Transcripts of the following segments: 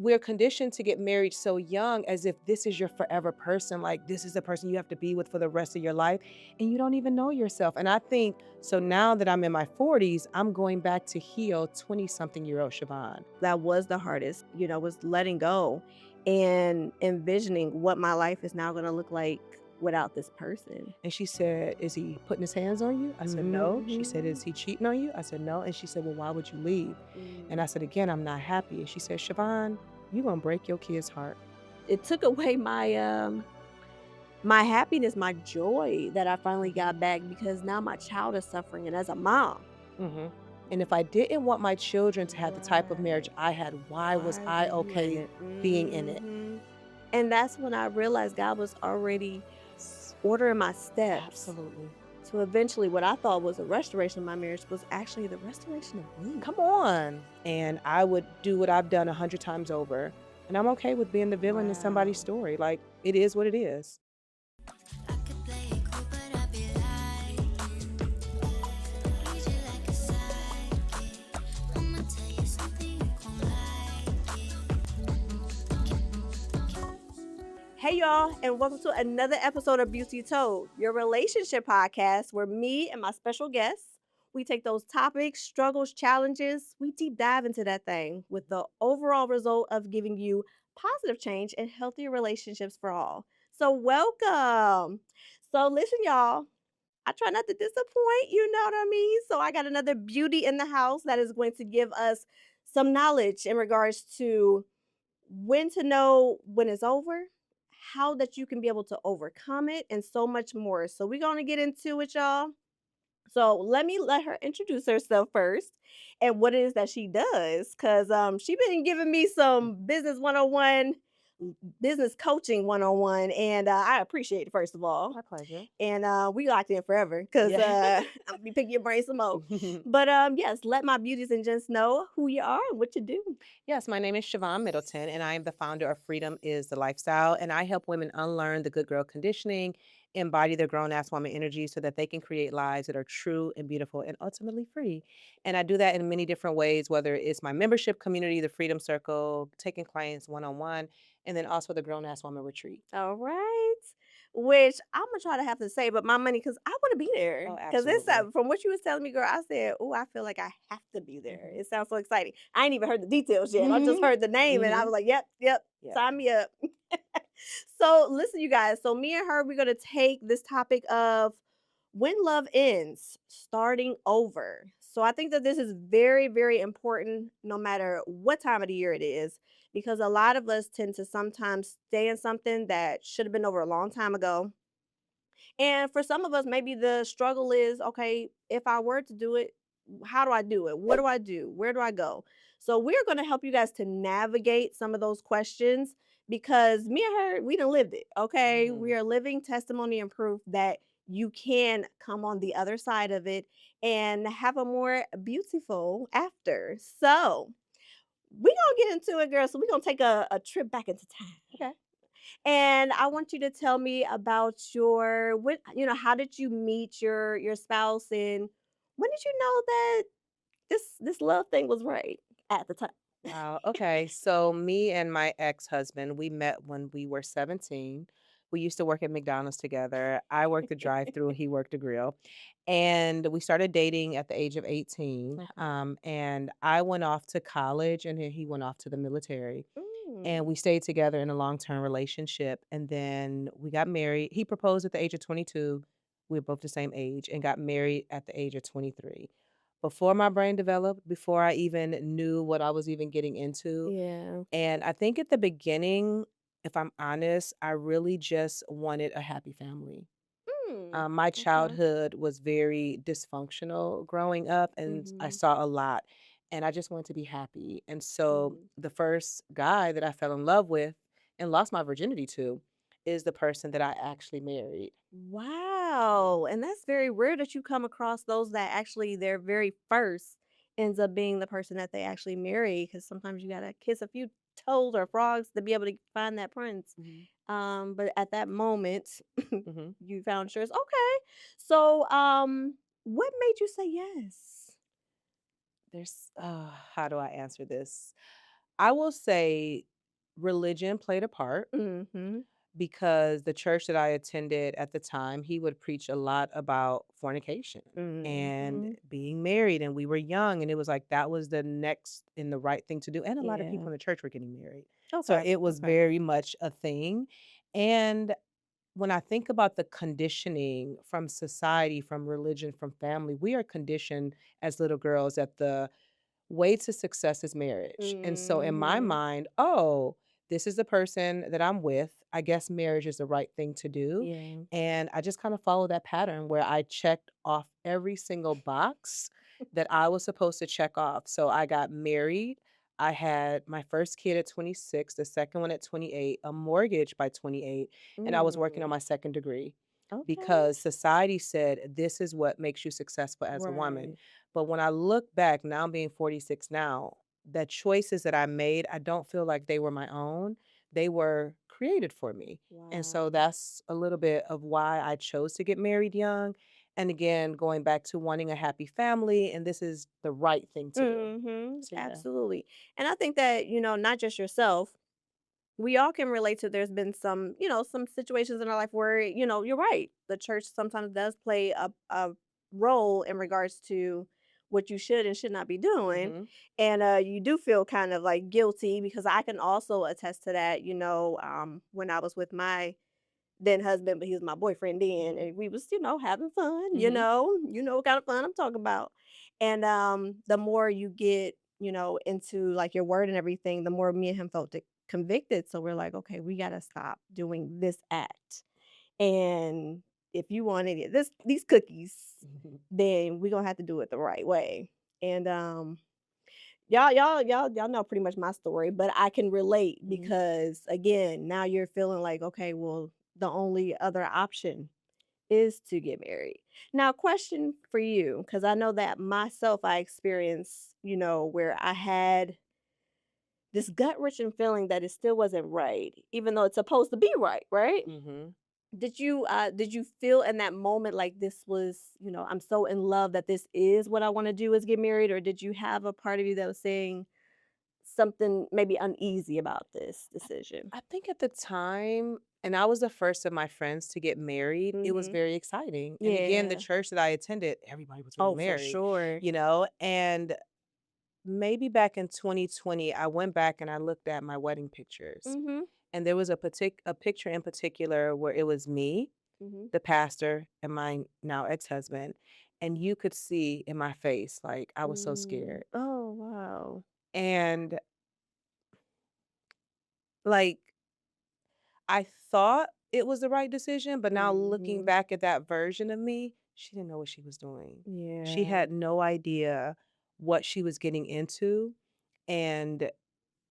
we're conditioned to get married so young as if this is your forever person. Like, this is the person you have to be with for the rest of your life. And you don't even know yourself. And I think, so now that I'm in my 40s, I'm going back to heal 20-something-year-old Siobhan. That was the hardest, was letting go and envisioning what my life is now going to look like without this person. And she said, is he putting his hands on you? I said, no. She said, is he cheating on you? I said, no. And she said, well, why would you leave? And I said, again, I'm not happy. And she said, Siobhan, you're going to break your kid's heart. It took away my happiness, my joy that I finally got back, because now my child is suffering, and as a mom. And if I didn't want my children to have the type of marriage I had, why was I okay being in it? And that's when I realized God was already ordering my steps. Absolutely. So eventually what I thought was a restoration of my marriage was actually the restoration of me. Come on. And I would do what I've done 100 times over. And I'm okay with being the villain in somebody's story. Like, it is what it is. Hey y'all, and welcome to another episode of Beaut Tea Told, your relationship podcast where me and my special guests, we take those topics, struggles, challenges, we deep dive into that thing with the overall result of giving you positive change and healthier relationships for all. So welcome. So listen y'all, I try not to disappoint, you know what I mean? So I got another beauty in the house that is going to give us some knowledge in regards to when to know when it's over, how that you can be able to overcome it, and so much more. So we're going to get into it, y'all. So let her introduce herself first and what it is that she does, because she been giving me some business 101, business coaching 101, and I appreciate it, first of all. My pleasure. And we locked in forever because I'll be picking your brain some more. But yes, let my beauties and gents know who you are and what you do. Yes, my name is Siobhan Middleton, and I am the founder of Freedom is the Lifestyle. And I help women unlearn the good girl conditioning, embody their grown ass woman energy so that they can create lives that are true and beautiful and ultimately free. And I do that in many different ways, whether it's my membership community, the Freedom Circle, taking clients one on one, and then also the Grown Ass Woman Retreat. All right. Which I'm gonna try to have to say, but my money, because I want to be there. Oh, Because it's absolutely. from what you was telling me, girl. I said, "Oh, I feel like I have to be there." Mhm. It sounds so exciting. I ain't even heard the details yet. I just Mhm. heard the name, and I was like, "Yep, yep, Yeah. sign me up." So listen, you guys. So me and her, we're gonna take this topic of when love ends, starting over. So I think that this is very, very important, no matter what time of the year it is, because a lot of us tend to sometimes stay in something that should have been over a long time ago. And for some of us, maybe the struggle is, okay, if I were to do it, how do I do it? What do I do? Where do I go? So we're going to help you guys to navigate some of those questions, because me and her, we done lived it. Okay. Mhm. We are living testimony and proof that you can come on the other side of it and have a more beautiful after. So we're going to get into it, girl. So we're going to take a trip back into time. Okay. And I want you to tell me about how did you meet your spouse, and when did you know that this love thing was right at the time? Wow. Okay. So me and my ex-husband, we met when we were 17. We used to work at McDonald's together. I worked the drive-through, he worked the grill. And we started dating at the age of 18. Okay. And I went off to college and then he went off to the military. And Mm. we stayed together in a long-term relationship. And then we got married. He proposed at the age of 22. We were both the same age and got married at the age of 23. Before my brain developed, before I even knew what I was even getting into. Yeah. And I think at the beginning, if I'm honest, I really just wanted a happy family. Mm. My Okay. childhood was very dysfunctional growing up, and I Mhm. saw a lot, and I just wanted to be happy. And so Mhm. the first guy that I fell in love with and lost my virginity to is the person that I actually married. Wow. And that's very rare that you come across those that actually their very first ends up being the person that they actually marry, because sometimes you gotta kiss a few toads or frogs to be able to find that prince. Mhm. But at that moment, Mhm. you found yours. Okay. So, what made you say yes? There's how do I answer this? I will say religion played a part Mhm. because the church that I attended at the time, he would preach a lot about fornication and Mhm. being married, and we were young, and it was like that was the next and the right thing to do, and a lot of people Yeah. in the church were getting married. So Okay. it was Okay. very much a thing, and when I think about the conditioning from society, from religion, from family, we are conditioned as little girls that the way to success is marriage. And so in my Mhm. mind, oh, this is the person that I'm with. I guess marriage is the right thing to do. Yeah. And I just kind of followed that pattern where I checked off every single box that I was supposed to check off. So I got married. I had my first kid at 26, the second one at 28, a mortgage by 28, and I was working on Mm. my second degree Okay. because society said this is what makes you successful as a woman. Right. But when I look back, now being 46 now, the choices that I made, I don't feel like they were my own. They were created for me. And so Wow. that's a little bit of why I chose to get married young. And again, going back to wanting a happy family, and this is the right thing to do. Mhm. So, yeah. Absolutely. And I think that, not just yourself, we all can relate to there's been some, some situations in our life where, you're right. The church sometimes does play a role in regards to what you should and should not be doing. Mhm. And you do feel kind of like guilty because I can also attest to that, when I was with my then husband, but he was my boyfriend then, Mhm. and we was, having fun, Mhm. what kind of fun I'm talking about. And the more you get, into like your word and everything, the more me and him felt convicted. So we're like, okay, we gotta stop doing this act. And if you want any of these cookies, Mhm. then we're gonna have to do it the right way. And y'all know pretty much my story, but I can relate Mhm. because again, now you're feeling like, okay, well, the only other option is to get married. Now, question for you, because I know that myself I experienced, where I had this gut wrenching feeling that it still wasn't right, even though it's supposed to be right, right? Mhm. Did you feel in that moment like this was, I'm so in love that this is what I want to do is get married, or did you have a part of you that was saying something maybe uneasy about this decision? I think at the time, and I was the first of my friends to get married, it was Mhm. very exciting. And again, the Yeah. church that I attended, everybody was getting Oh, for married, sure. and maybe back in 2020, I went back and I looked at my wedding pictures. Mhm. And there was a picture in particular where it was me, Mhm. the pastor, and my now ex-husband. And you could see in my face, like I was so Mm. scared. Oh, wow. And like I thought it was the right decision, but now looking Mhm. back at that version of me, she didn't know what she was doing. She Yeah. had no idea what she was getting into, and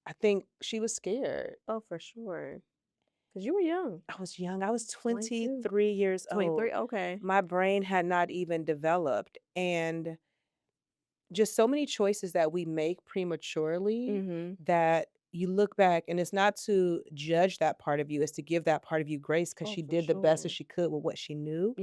I think she was scared. Oh, for sure. Cause you were young. I was young, I was 22. 23 years 23? old. Okay. My brain had not even developed, and just so many choices that we make prematurely Mhm. that you look back, and it's not to judge that part of you, it's to give that part of you grace because Oh, she for did the best that sure. she could with what she knew.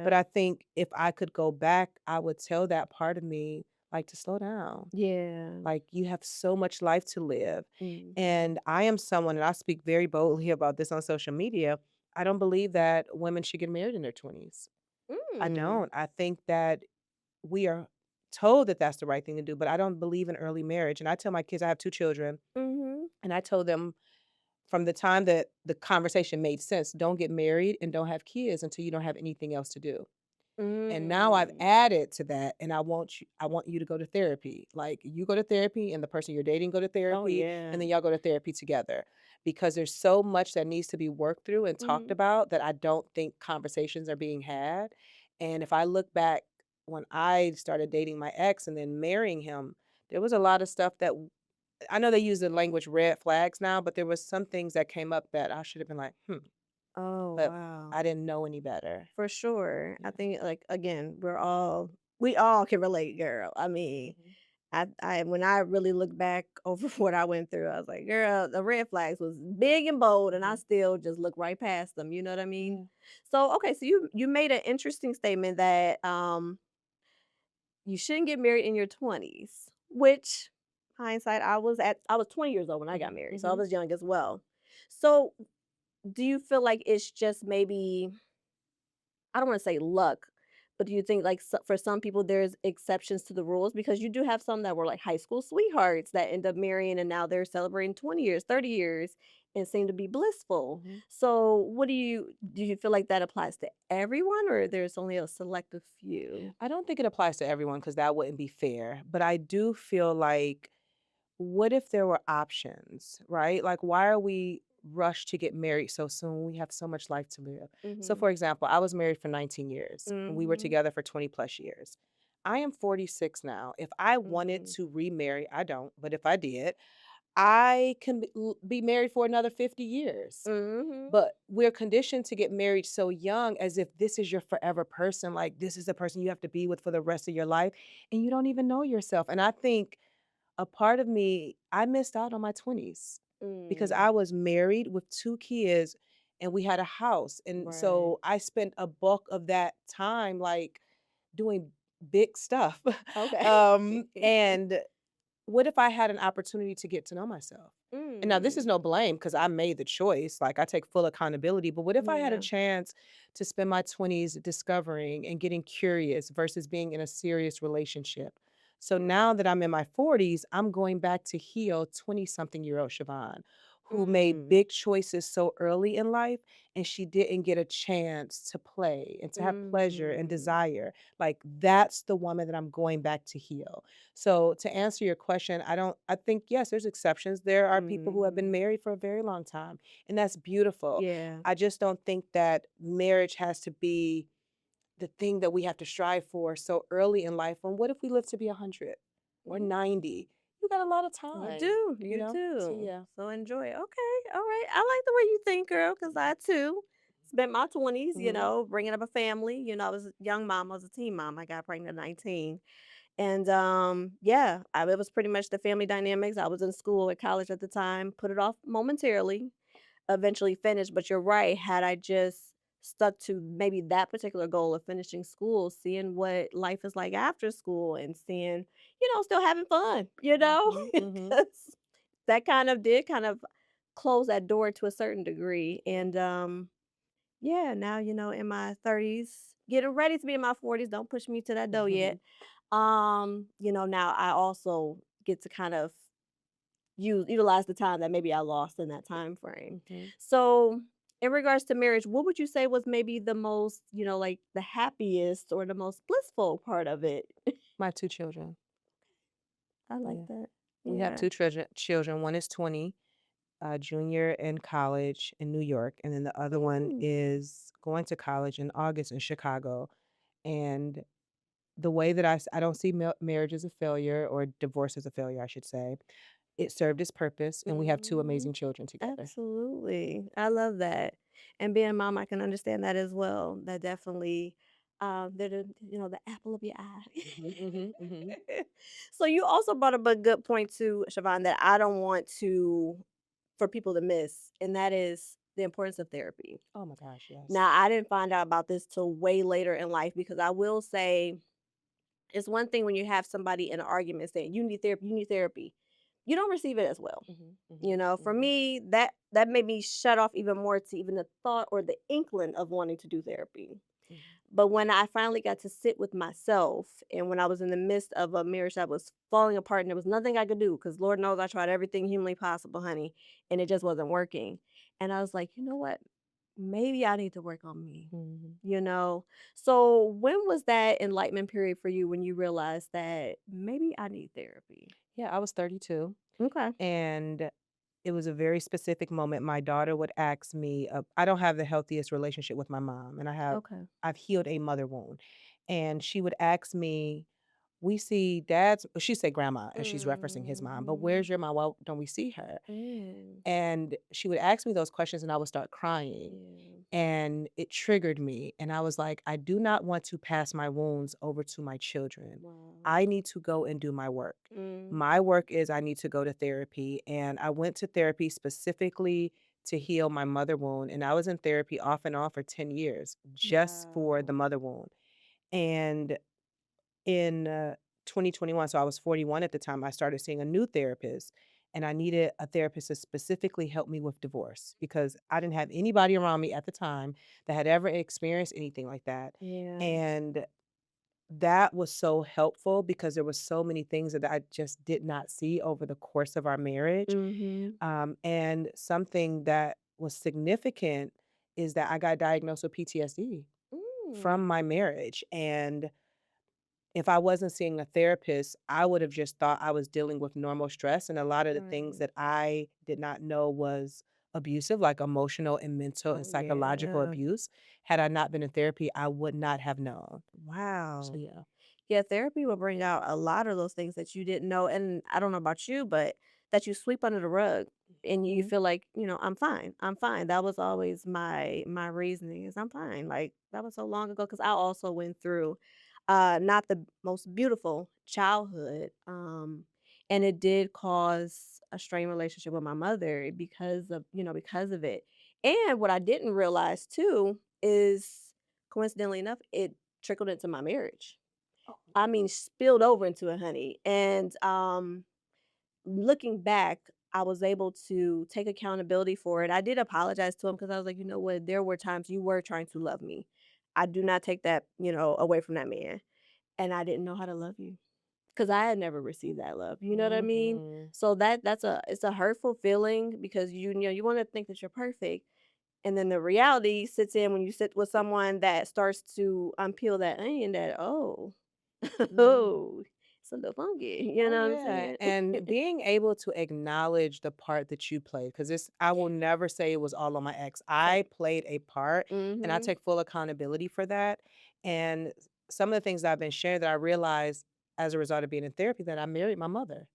But Yeah. I think if I could go back, I would tell that part of me, like, to slow down. Yeah. Like, you have so much life to live. Mhm. And I am someone, and I speak very boldly about this on social media. I don't believe that women should get married in their 20s. I Mm. don't. I think that we are told that that's the right thing to do, but I don't believe in early marriage. And I tell my kids, I have 2 children, Mhm. and I told them from the time that the conversation made sense, don't get married and don't have kids until you don't have anything else to do. And now I've Mm. added to that, and I want you to go to therapy. Like, you go to therapy and the person you're dating go to Oh, therapy, and yeah. then y'all go to therapy together. Because there's so much that needs to be worked through and talked Mhm. about that I don't think conversations are being had. And if I look back when I started dating my ex and then marrying him, there was a lot of stuff that I know they use the language red flags now, but there was some things that came up that I should have been like, Oh, but wow. I didn't know any better. For sure. I Yeah. think, like, again, we all can relate, girl. I mean, Mhm. I when I really look back over what I went through, I was like, "Girl, the red flags was big and bold, and I Mhm. still just look right past them." You know what I mean? Yeah. So, okay, so you made an interesting statement that you shouldn't get married in your 20s, which hindsight, I was 20 years old when I got married, so I Mhm. was young as well. So, do you feel like it's just maybe I don't wanna say luck, but do you think, like, for some people, there's exceptions to the rules? Because you do have some that were, like, high school sweethearts that end up marrying, and now they're celebrating 20 years, 30 years, and seem to be blissful. Mhm. So, what do you feel like that applies to everyone, or there's only a selective few? I don't think it applies to everyone because that wouldn't be fair, but I do feel like, what if there were options, right? Like, why are we rushed to get married so soon? We have so much life to live. So, Mhm. for example, I was married for 19 years and we were Mhm. together for 20 plus years. I am 46 now. If I wanted Mhm. to remarry, I don't, but if I did, I can be married for another 50 years. Mhm. But we're conditioned to get married so young as if this is your forever person, like this is the person you have to be with for the rest of your life, and you don't even know yourself. And I think a part of me, I missed out on my 20s because Mm. I was married with 2 kids and we had a house. And Right. so I spent a bulk of that time like doing big stuff. Okay. And what if I had an opportunity to get to know myself? And now this is Mm. no blame because I made the choice. Like I take full accountability. But what if I had a Yeah. chance to spend my 20s discovering and getting curious versus being in a serious relationship? So now that I'm in my 40s, I'm going back to heal 20 something year old Siobhan who made Mm. big choices so early in life and she didn't get a chance to play and to have pleasure and Mm. desire. Like that's the woman that I'm going back to heal. So to answer your question, I think yes, there's exceptions. There are people who have been Mhm. married for a very long time, and that's beautiful. Yeah. I just don't think that marriage has to be the thing that we have to strive for so early in life. And what if we live to be 100 or 90? You got a lot of You time, do, you you know? So do. yeah. So enjoy. Okay, all right. I like the way you think, girl, because I too spent my 20s, Mhm. bringing up a family. I was a young mom, I was a teen mom. I got pregnant at 19. And yeah, it was pretty much the family dynamics. I was in school at college at the time, put it off momentarily, eventually finished. But you're right. Had I just stuck to maybe that particular goal of finishing school, seeing what life is like after school and seeing, still having fun, Mhm. Mhm. because that kind of close that door to a certain degree. Mhm. And yeah, now, in my 30s, getting ready to be in my 40s, don't push me to that door yet. Mhm. Now I also get to kind of utilize the time that maybe I lost in that time frame. Mhm. So, in regards to marriage, what would you say was maybe the most, like the happiest or the most blissful part of it? My 2 children. I like Yeah. that. We have Yeah. 2 children. One is 20, junior in college in New York, and then the other one Mm, is going to college in August in Chicago. And the way that I don't see marriage as a failure or divorce as a failure, I should say. It served its purpose, and we have 2 mhm. amazing children together. Absolutely. I love that. And being a mom, I can understand that as well. That definitely they're the apple of your eye. Mhm, mhm, mhm. So you also brought up a good point too, Siobhan, that I don't want to for people to miss, and that is the importance of therapy. Oh my gosh, yes. Now, I didn't find out about this till way later in life because I will say it's one thing when you have somebody in an argument saying you need therapy, you need therapy. You don't receive it as well. Mhm, mhm, For mhm, me, that made me shut off even more to even the thought or the inkling of wanting to do therapy. mhm, But when I finally got to sit with myself and when I was in the midst of a marriage that was falling apart and there was nothing I could do, because Lord knows I tried everything humanly possible, honey, and it just wasn't working. And I was like, you know what? Maybe I need to work on me. mhm. You know? So when was that enlightenment period for you when you realized that maybe I need therapy? Yeah, I was 32, Okay. and it was a very specific moment. My daughter would ask me, I don't have the healthiest relationship with my mom, and Okay. I've healed a mother wound. And she would ask me, "We see dad's," she said grandma, and she's referencing his mom, "But Mhm. where's your mom? Why don't we see her?" Mm. And she would ask me those questions, and I would start crying. Yeah. And it triggered me. And I was like, I do not want to pass my wounds over to my children. Wow. I need to go and do my work. Mm. My work is I need to go to therapy. And I went to therapy specifically to heal my mother wound. And I was in therapy off and on for 10 years just for the Wow. mother wound. And in 2021, so I was 41 at the time, I started seeing a new therapist, and I needed a therapist to specifically help me with divorce because I didn't have anybody around me at the time that had ever experienced anything like that. Yeah. And that was so helpful because there was so many things that I just did not see over the course of our marriage. Mhm. And something that was significant is that I got diagnosed with PTSD Mm. from my marriage. And if I wasn't seeing a therapist, I would have just thought I was dealing with normal stress. And a lot of the things Right. that I did not know was abusive, like emotional and mental and Oh, psychological yeah. abuse. Had I not been in therapy, I would not have known. So, Wow. yeah. Yeah, therapy will bring out a lot of those things that you didn't know. And I don't know about you, but that you sweep under the rug and you Mhm. feel like, I'm fine. I'm fine. That was always my reasoning is I'm fine. Like that was so long ago because I also went through not the most beautiful childhood. And it did cause a strained relationship with my mother because of it. And what I didn't realize too is coincidentally enough, it trickled into my marriage. I mean, spilled over into it, honey. And looking back, I was able to take accountability for it. I did apologize to him because I was like, you know what, there were times you were trying to love me. I do not take that, away from that man. And I didn't know how to love you because I had never received that love. You know what I mean? Mhm. So it's a hurtful feeling because you want to think that you're perfect. And then the reality sits in when you sit with someone that starts to unpeel that onion that, oh, Mhm. oh, it's a little funky, you Oh, know what I'm yeah, saying? and being able to acknowledge the part that you played, because this I will never say it was all on my ex. I played a part, and I Mhm. take full accountability for that, and some of the things that I've been sharing that I realized as a result of being in therapy that I married my mother.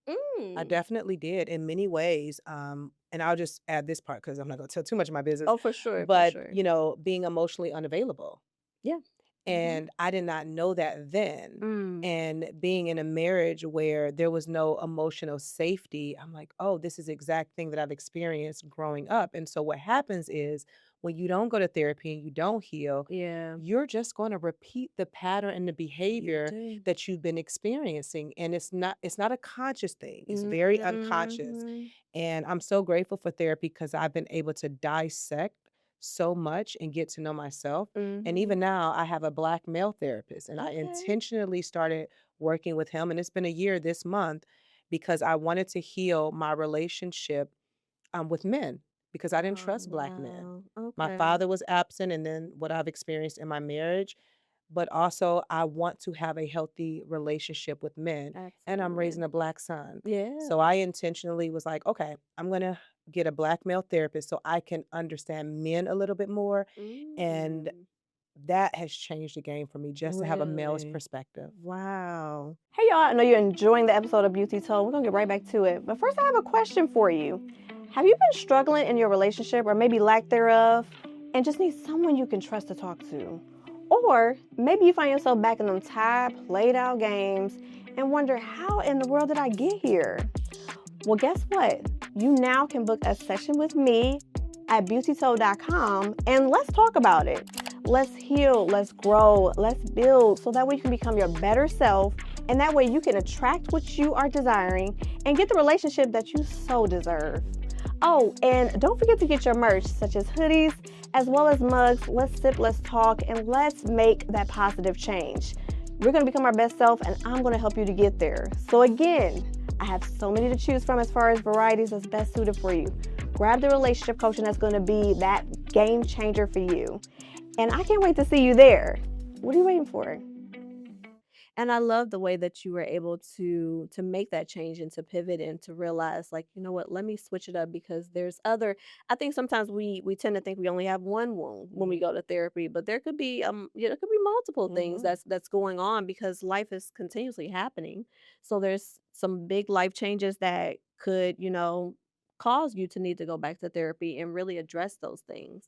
I Mm. definitely did in many ways, and I'll just add this part because 'cause I'm not gonna tell too much of my business, Oh, for sure, for but, sure. being emotionally unavailable. Yeah. Mhm. And I did not know that then. Mm. And being in a marriage where there was no emotional safety, I'm like, "Oh, this is the exact thing that I've experienced growing up." And so what happens is when you don't go to therapy and you don't heal, Yeah, you're just gonna repeat the pattern and the you behavior do. that you've been experiencing. And it's not a conscious thing. It's very unconscious. Mhm. And I'm so grateful for therapy because I've been able to dissect so much and get to know myself. And Mhm. even now, I have a Black male therapist, and I Okay. intentionally started working with him. And it's been a year this month because I wanted to heal my relationship with men because I didn't Oh, trust Black men. wow. My Okay. father was absent, and then what I've experienced in my marriage. But also, I want to have a healthy relationship with men, and I'm Absolutely. raising a Black son. Yeah. So I intentionally was like, okay, I'm going to get a Black male therapist so I can understand men a little bit more. And Mm. that has changed the game for me just to have a male's Really? perspective. Wow. Hey, y'all. I know you're enjoying the episode of Beauty Told. We're going to get right back to it. But first, I have a question for you. Have you been struggling in your relationship or maybe lack thereof and just need someone you can trust to talk to? Or maybe you find yourself back in them tired, played out games and wonder, how in the world did I get here? Well, guess what? You now can book a session with me at beautytold.com and let's talk about it. Let's heal, let's grow, let's build so that way you can become your better self and that way you can attract what you are desiring and get the relationship that you so deserve. Oh, and don't forget to get your merch such as hoodies as well as mugs. Let's sip, let's talk, and let's make that positive change. We're going to become our best self and I'm going to help you to get there. So again, I have so many to choose from as far as varieties that's best suited for you. Grab the relationship coaching that's going to be that game changer for you. And I can't wait to see you there. What are you waiting for? And I love the way that you were able to make that change and to pivot and to realize like, you know what, let me switch it up because there's other I think sometimes we tend to think we only have one wound when we Mhm, go to therapy, but there could be there could be multiple things mhm. that's going on because life is continuously happening. So there's some big life changes that could, cause you to need to go back to therapy and really address those things.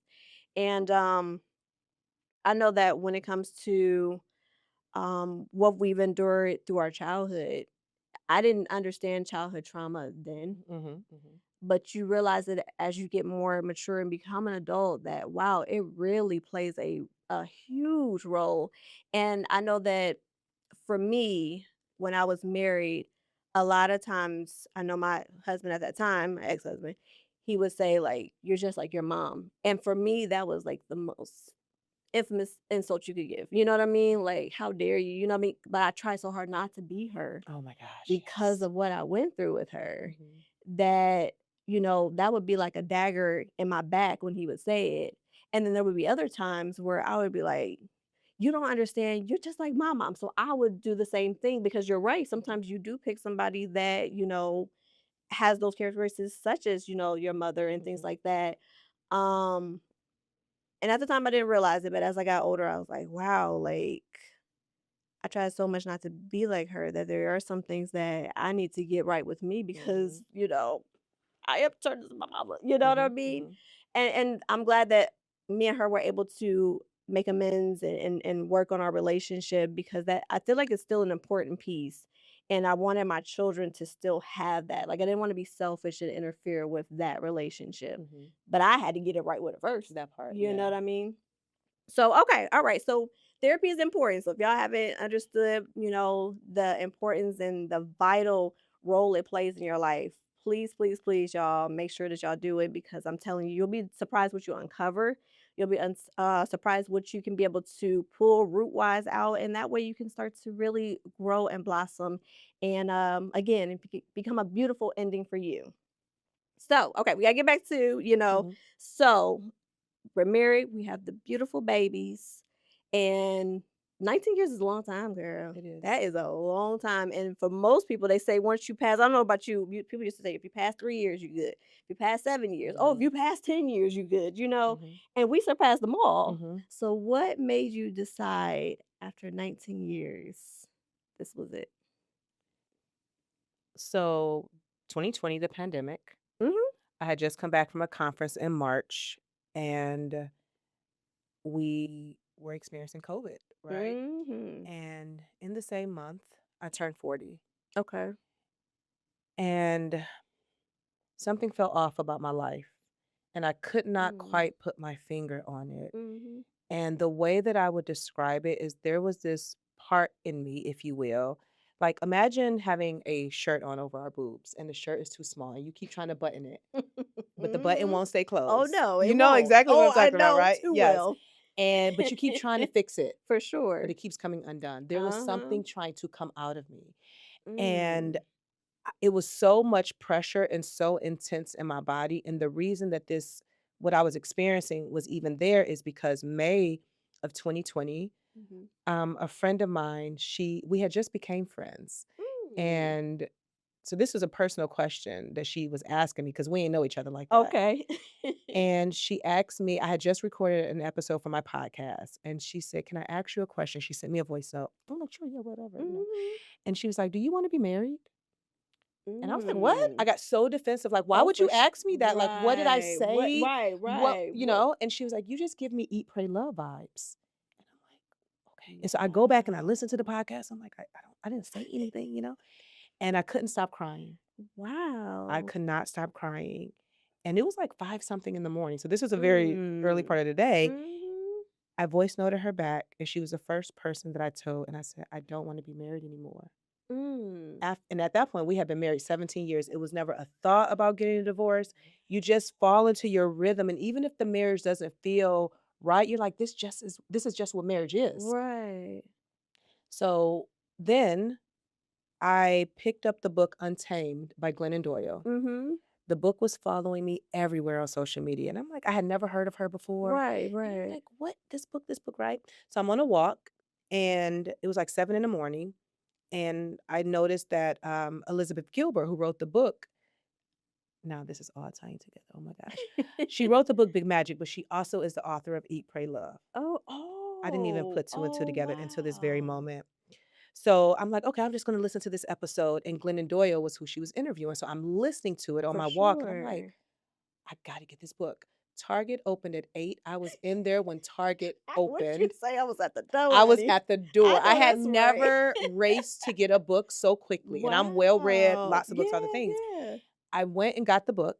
And I know that when it comes to what we've endured through our childhood. I didn't understand childhood trauma then, Mhm, mhm. but you realize that as you get more mature and become an adult, that wow, it really plays a huge role. And I know that for me, when I was married, a lot of times I know my husband at that time, my ex-husband, he would say like, "You're just like your mom." And for me, that was like the most infamous insult you could give. You know what I mean? Like, how dare you? You know what I mean? But I try so hard not to be her Oh my gosh, because yes. of what I went through with her, Mhm. that, that would be like a dagger in my back when he would say it. And then there would be other times where I would be like, "You don't understand. You're just like my mom." So I would do the same thing because you're right. Mhm. Sometimes you do pick somebody that, has those characteristics such as, your mother and things Mhm. like that. Um and at the time I didn't realize it, but as I got older, I was like, wow, like I tried so much not to be like her that there are some things that I need to get right with me because, Mhm. I am turning to my mama. You know what I Mhm. mean? Mhm. And I'm glad that me and her were able to make amends and work on our relationship because that I feel like it's still an important piece. And I wanted my children to still have that. Like I didn't want to be selfish and interfere with that relationship. Mhm. But I had to get it right with it first. That part, You know yeah. what I mean? So, okay, all right. So, therapy is important. So, if y'all haven't understood, the importance and the vital role it plays in your life, please, please, please, y'all make sure that y'all do it because I'm telling you, you'll be surprised what you uncover. You'll be surprised what you can be able to pull root wise out, and that way you can start to really grow and blossom. And again, become a beautiful ending for you. So, okay, we gotta get back to, Mhm. so we're married, we have the beautiful babies, and 19 years is a long time, girl. It That is. is a long time, and for most people, they say once you pass I don't know about you, people used to say, "If you pass 3 years, you good. If you pass 7 years, oh, if Mhm. you pass 10 years, you good," Mhm. and we surpassed them all. Mhm. So what made you decide after 19 years, this was it? So, 2020, the pandemic. Mhm, I had just come back from a conference in March, and we were experiencing COVID, right? mhm. And in the same month, I turned 40, Okay. and something felt off about my life, and I could not Mm, quite put my finger on it. mhm. And the way that I would describe it is there was this part in me, if you will. Like, imagine having a shirt on over our boobs, and the shirt is too small, and you keep trying to button it, but the button Mhm. won't stay Oh, closed. no, You it know won't. exactly what Oh, I'm I talking about, know right? too Yes. well. But you keep trying to fix it, For but sure. it keeps coming undone. There was Uh-huh. something trying to come out of me. And Mm. it was so much pressure and so intense in my body. And the reason that what I was experiencing was even there is because May of 2020, Mhm. a friend of mine, we had just became friends. Mm. And so this was a personal question that she was asking me because we didn't know each other like that. Okay. And she asked me, I had just recorded an episode for my podcast. And she said, "Can I ask you a question?" She sent me a voice note. I'm like, "Sure, yeah, whatever. Mhm. And she was like, "Do you want to be married?" And I was like, "What?" I Mm. got so defensive. Like, why Oh, would you ask me that? Like, what did I right. What say? right, What, right. What And she was like, "You just give me eat, pray, love vibes." And I'm like, okay. And so I go back and I listen to the Wow. podcast. I'm like, I didn't say anything. And I couldn't stop crying. I Wow. could not stop crying. And it was like five something in the morning. So this was a very early Mm. part of the day. Mhm. I voice noted her back, and she was the first person that I told. And I said, "I don't want to be married anymore." Mm. And at that point, we had been married 17 years. It was never a thought about getting a divorce. You just fall into your rhythm. And even if the marriage doesn't feel right, you're like, this is just what marriage is. Right. So then I picked up the book Untamed by Glennon Doyle. Mhm. The book was following me everywhere on social media. And I'm like, I had never heard of her before. Right, And I'm right. like, what? This book, right? So I'm on a walk, and it was like 7 in the morning. And I noticed that Elizabeth Gilbert, who wrote the book, now this is all tying together. Oh my gosh. She wrote the book Big Magic, but she also is the author of Eat, Pray, Love. Oh, I didn't even oh, put two and two oh, together until this very wow. moment. So I'm like, okay, I'm just going to listen to this episode. And Glennon Doyle was who she was interviewing. So I'm listening to it on For my walk, and I'm like, sure. I got to get this book. Target opened at 8. I was in there when Target What you opened. say? I was at the door, I was honey. at the door. I I know had that's right. never raced to get a book so quickly. And I'm well read, Wow. lots of books, other Yeah, things. yeah. I went and got the book.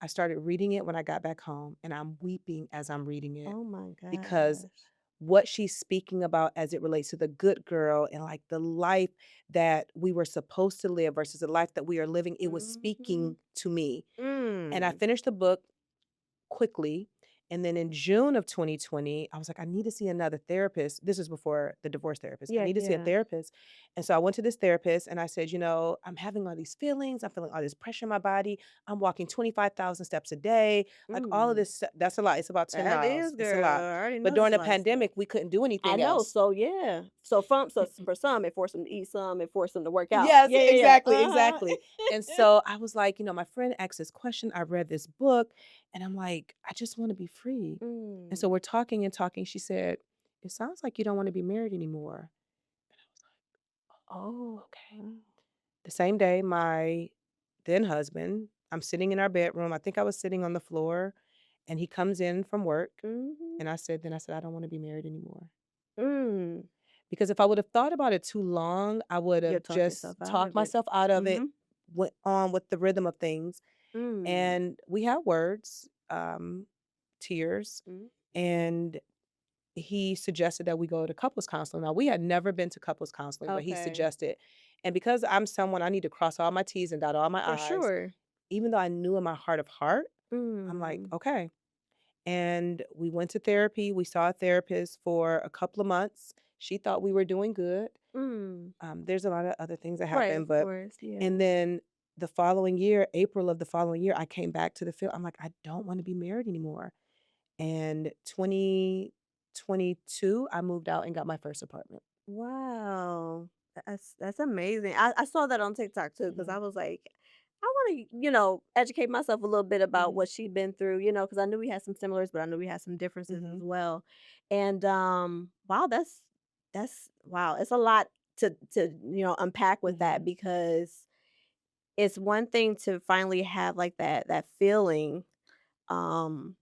I started reading it when I got back home, and I'm weeping as I'm reading it Oh my because gosh. what she's speaking about as it relates to the good girl and like the life that we were supposed to live versus the life that we are living, it was Mhm. speaking to me. And I Mm. finished the book quickly. And then in June of 2020, I was like, I need to see another therapist. This was before the divorce therapist. I Yeah, need to see a yeah. therapist. And so I went to this therapist and I said, I'm having all these feelings. I'm feeling all this pressure in my body. I'm walking 25,000 steps a day. Like all of Mm. this, that's a lot. It's about 10 That miles. is, It's a girl. lot. I already But know during that's a the lot of stuff. pandemic, we couldn't do I anything know. else. So yeah. So for some, it forced them to eat some. It forced them to work out. Yes, Yeah, yeah, yeah. exactly, exactly. And so I was like, my friend asked this question. I read this book and I'm like, I just want to be free. And so Mm. we're talking and talking. She said, it sounds like you don't want to be married anymore. Oh, okay. Mm. The same day, my then husband, I'm sitting in our bedroom. I think I was sitting on the floor and he comes in from work. Mhm. And I said, I don't want to be married anymore. Mm. Because if I would have thought about it too long, I would You'll have talk just yourself out talked of it. myself out of it, Mhm. went on with the rhythm of things. Mm. And we had words, tears, Mm. and he suggested that we go to couples counseling. Now, we had never been to couples counseling, but he Okay. suggested. And because I'm someone, I need to cross all my T's and dot all my For I's, sure. even though I knew in my heart of heart, I'm like, Mm. okay. And we went to therapy. We saw a therapist for a couple of months. She thought we were doing good. Mm. There's a lot of other things that Right, happened, of but course. and Yeah. then the following year, April of the following year, I came back to the field. I'm like, I don't want to be married anymore. And 2022, I moved out and got my first apartment. Wow. That's amazing. I saw that on TikTok too because Mhm, I was like, I want to, educate myself a little bit about mhm, what she'd been through, because I knew we had some similars, but I knew we had some differences as mhm, well. And wow, that's wow. It's a lot to unpack with that mhm, because it's one thing to finally have like that feeling um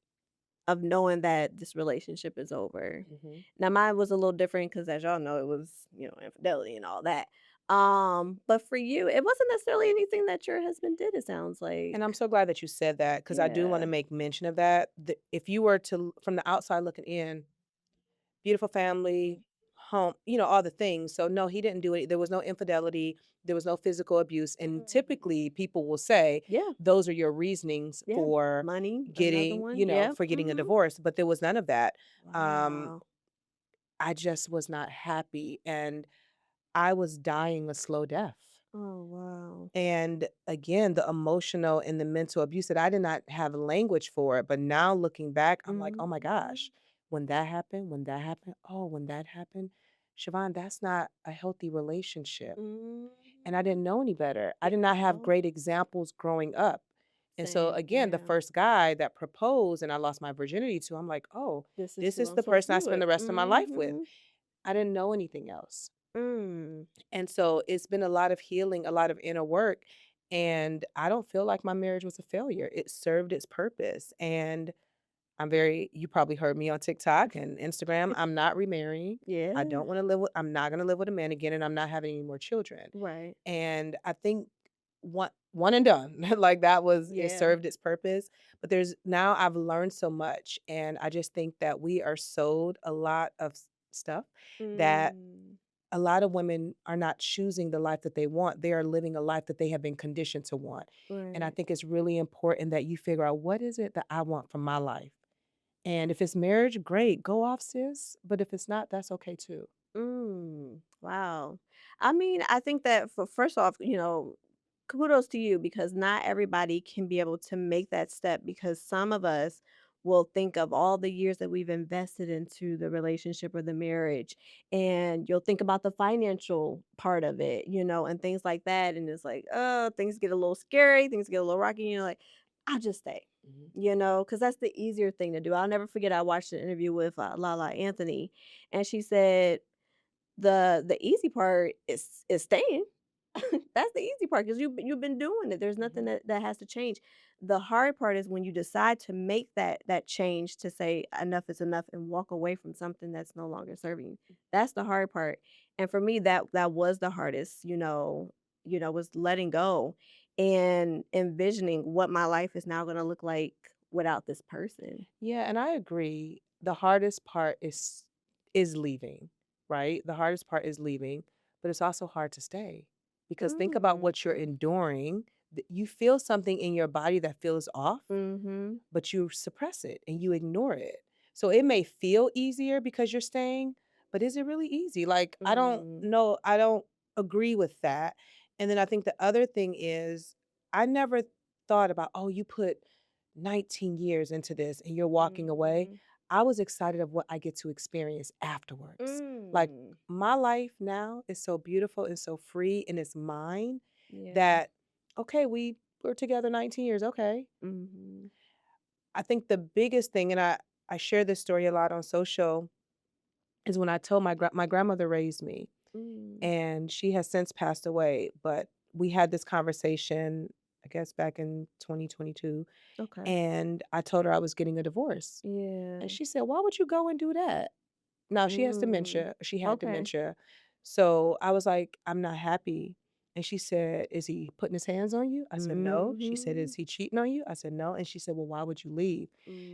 of knowing that this relationship is over. mhm. Now mine was a little different because as y'all know, it was, infidelity and all that. But for you, it wasn't necessarily anything that your husband did, it sounds like. And I'm so glad that you said that because I do want to Yeah. make mention of that. If you were to, from the outside looking in, beautiful family, home, all the things. So no, he didn't do it. There was no infidelity, there was no physical abuse. And Mm. typically people will say Yeah, those are your reasonings yeah. for Money, another getting, one. Yeah. for getting a Mhm. divorce, but there was none of that. Um, Wow. I just was not happy and I was dying a slow death. Oh, wow. And again, the emotional and the mental abuse that I did not have language for it. But now looking back, I'm like, oh my Mhm. gosh, when that happened, oh, when that happened, Siobhan, that's not a healthy relationship. Mhm. And I didn't know any better. I Yeah, did not have well, great examples growing up. And so same. again, the Yeah. first guy that proposed and I lost my virginity to, I'm like, oh, This is this who is I'm the supposed to person I be spend with. the rest of my life with. Mhm. I didn't know anything else. Mm. And so it's been a lot of healing, a lot of inner work. And I don't feel like my marriage was a failure. It served its purpose. And you probably heard me on TikTok and Instagram. I'm not remarrying. Yeah. I'm not going to live with a man again. And I'm not having any more children. Right. And I think one and done, like it Yeah. served its purpose. But now I've learned so much. And I just think that we are sold a lot of stuff that Mm. a lot of women are not choosing the life that they want. They are living a life that they have been conditioned to want. And I Right. think it's really important that you figure out what is it that I want from my life. And if it's marriage, great, go off, sis. But if it's not, that's okay too. Mm. Wow. I mean, I think that for first off, kudos to you because not everybody can be able to make that step because some of us will think of all the years that we've invested into the relationship or the marriage and you'll think about the financial part of it, and things like that and it's like, oh, things get a little scary, things get a little rocky, like I'll just stay. Mhm. Because that's the easier thing to do. I'll never forget I watched an interview with Lala Anthony and she said the easy part is staying. That's the easy part because you've been doing it. There's nothing Mhm. that has to change. The hard part is when you decide to make that change to say enough is enough and walk away from something that's no longer serving you. That's the hard part. And for me, that was the hardest, was letting go and envisioning what my life is now gonna look like without this person. Yeah, and I agree. The hardest part is is leaving, right? The hardest part is leaving, but it's also hard to stay because think about Mm. what you're enduring. You feel something in your body that feels off, Mhm. but you suppress it and you ignore it. So it may feel easier because you're staying, but is it really easy? Like, I don't Mm. know. I don't agree with that. And then I think the other thing is, I never thought about, oh, you put 19 years into this and you're walking away. Mhm. I was excited of what I get to experience afterwards. Like, Mm. my life now is so beautiful and so free and it's mine Yeah. that, okay, we were together 19 years. Okay, Mhm. I think the biggest thing, and I share this story a lot on social, is when I told my grandmother raised me, Mm. and she has since passed away, but we had this conversation, I guess back in 2022, Okay. and I told her I was getting a divorce, and Yeah. she said, "Why would you go and do that?" Now she has Mm. dementia, she had Okay. dementia. So I was like, "I'm not happy." And she said, "Is he putting his hands on you?" I said, "No." She said, "Is Mhm. he cheating on you?" I said, "No." And she said, "Well, why would you leave?"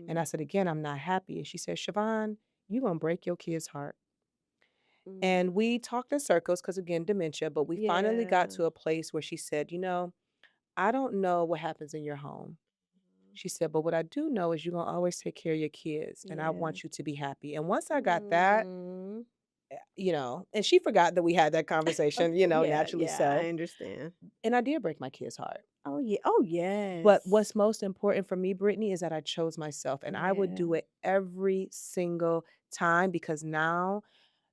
And Mm. I said, "Again, I'm not happy." And she said, "Siobhan, you gonna break your kid's heart." And Mm. we talked in circles because again, dementia, but we finally got Yeah. to a place where she said, I don't know what happens in your home. She said, but what I do know is you're gonna always take care of your kids and I Yeah. want you to be happy. And once I got that, Mm. and she forgot that we had that Of conversation, yeah, naturally yeah, I so. understand. And I did break my kid's heart. Oh, yeah. Oh, But yes. what's most important for me, Brittany, is that I chose myself and I would Yeah. do it every single time because now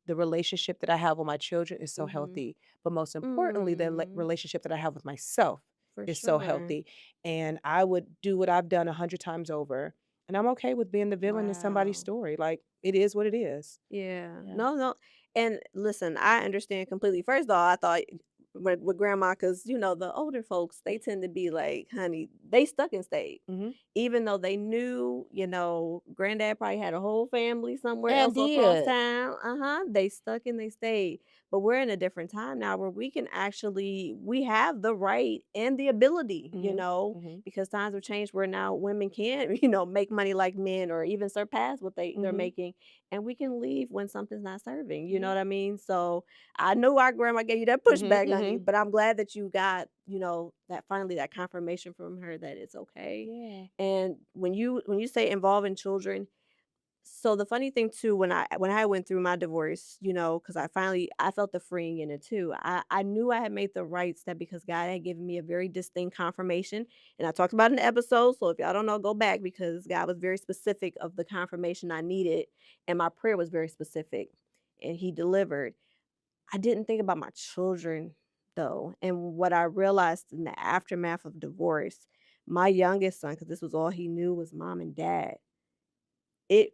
the relationship that I have with my children is so Mhm. healthy. But most importantly, the Mm. relationship that I have with myself For is so sure. healthy. And I would do what I've done 100 times over. And I'm okay with being the villain in somebody's Wow. story. Like, it is what it is. Yeah. Yeah. No, no. And listen, I understand completely. First of all, I thought with grandma, because the older folks, they tend to be like, honey, they stuck and stayed. Hmm. Even though they knew, granddad probably had a whole family somewhere And else across did. town. Uh-huh. They stuck and they stayed. But we're in a different time now where we have the right and the ability, Hmm. Hmm. because times have changed where now women can, make money like men or even surpass what they're Hmm. making, and we can leave when something's not serving, you know Hmm. what I mean? So I know our grandma gave you that Hmm. pushback, honey, Hmm. but I'm glad that you got, that finally that confirmation from her that it's okay. Yeah. And when you say involving children, so the funny thing too, when I went through my divorce, because I felt the freeing in it too. I knew I had made the right step because God had given me a very distinct confirmation, and I talked about it in the episode. So if y'all don't know, go back because God was very specific of the confirmation I needed, and my prayer was very specific, and He delivered. I didn't think about my children though, and what I realized in the aftermath of divorce, my youngest son, because this was all he knew was mom and dad, it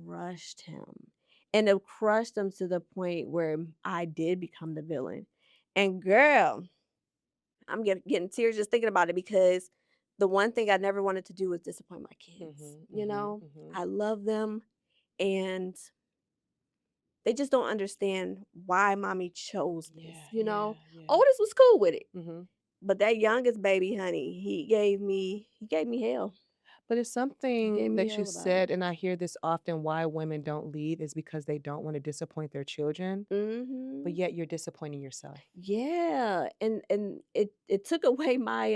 crushed him, and it crushed him to the point where I did become the villain. And girl, I'm getting tears just thinking about it because the one thing I never wanted to do was disappoint my kids, Hmm. Hmm. Hmm. I love them, and they just don't understand why mommy chose this, Yeah, yeah, yeah. Oldest was cool with it, Hmm. but that youngest baby, honey, he gave me hell. But it's He something gave me that you hell about it. said, and I hear this often, why women don't leave is because they don't want to disappoint their children, but Mhm. yet you're disappointing yourself. Yeah, and it took away my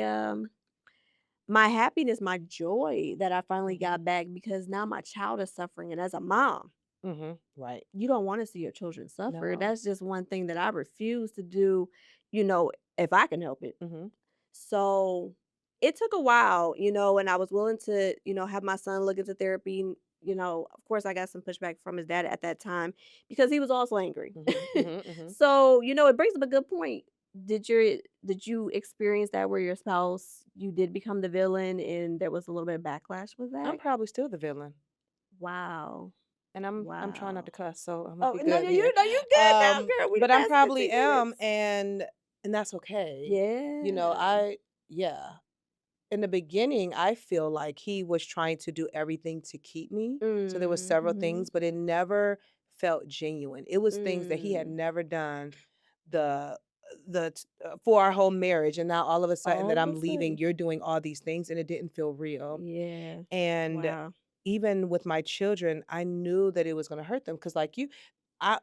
happiness, my joy that I finally Hmm. got back because now my child is suffering, and as a mom, Hmm. Right. you don't wanna see your children suffer. No. That's just one thing that I refuse to do, you know, if I can help it. Hmm. So, it took a while, and I was willing to, have my son look into therapy, and, of course, I got some pushback from his dad at that time because he was also angry. Hmm. Hmm. Hmm. So, it brings up a good point. Did you experience that where your spouse you did become the villain and there was a little bit of backlash with I'm that? probably still the villain, Wow. and I'm trying not to Wow. cuss, so I'm gonna Oh, be no, good no, here. you good now, girl. We But I'm passed probably 15 am, minutes. and that's okay. Yeah. Yeah. In the beginning, I feel like he was trying to do everything to keep me. So there was several Mhm. things, but it never felt genuine. It was things that he had Mm. never done the for our whole marriage, and now all of a sudden that All of a I'm leaving, sudden. you're doing all these things and it didn't feel real. Yeah. And Wow. even with my children, I knew that it was going to hurt them because like I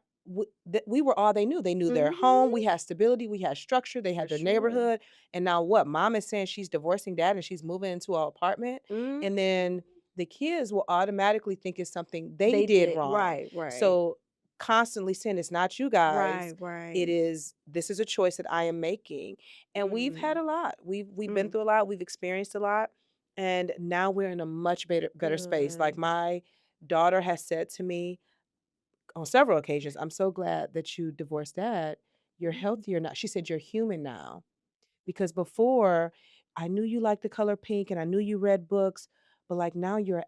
we were all they knew. They knew their home. Mhm. We had stability. We had structure. They For had their sure. neighborhood. And now what? Mom is saying she's divorcing dad and she's moving into our apartment. Mhm. And then the kids will automatically think it's something they They did did. wrong. Right, right. So constantly saying it's not you guys. Right, right. It is this is a choice that I am making. And we've had Mm, a lot. We've been mm. through a lot. We've experienced a lot. And now we're in a much better space. Like Good. my daughter has said to me on several occasions, "I'm so glad that you divorced dad. You're Mm. healthier now." She said, "You're human now." Because before, I knew you liked the color pink and I knew you read books, but like now you're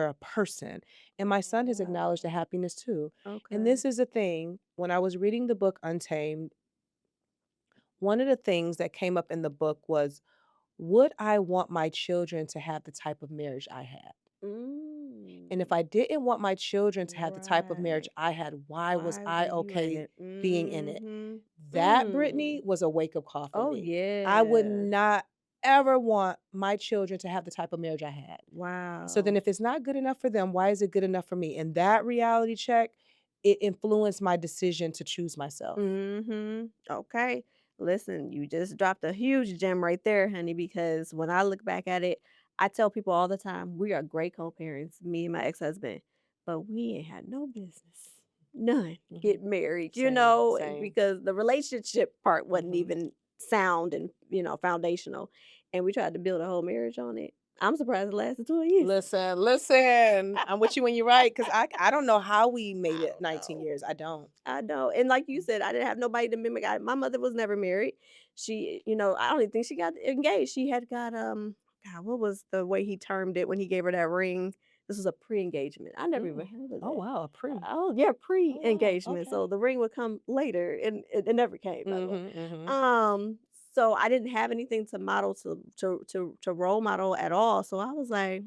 a person. And my son has Wow. acknowledged the happiness too. And Okay. this is the thing, when I was reading the book Untamed, one of the things that came up in the book was, would I want my children to have the type of marriage I had? And if Mm. I didn't want my children to have the type of marriage Right. I had, why was Why were I you in okay it? being in it? Mhm. That, Brittany, Mm. was a wake-up call for Oh, me. I would yeah. not ever want my children to have the type of marriage I had. So then Wow. if it's not good enough for them, why is it good enough for me? And that reality check, it influenced my decision to choose myself. Mhm. Okay. Listen, you just dropped a huge gem right there, honey, because when I look back at it, I tell people all the time, we are great co-parents, me and my ex-husband, but we ain't had no business. None. Get Mhm. married, Same, same. because the relationship part wasn't Mhm. even sound and, foundational. And we tried to build a whole marriage on it. I'm surprised it lasted 2 years. Listen, listen. I'm with you when you're right, because I don't know how we made I it don't 19 know. years. I don't. I know, and like you Mm. said, I didn't have nobody to mimic. My mother was never married. She, I don't even think she got engaged. She had got God, what was the way he termed it when he gave her that ring? This was a pre-engagement. I never even Mm. heard of Oh, that. wow, a pre. Oh yeah, Oh, wow, pre-engagement. okay. So the ring would come later, and it never came. By the way, Mhm, mhm. um, so I didn't have anything to model to role model at all. So I was like,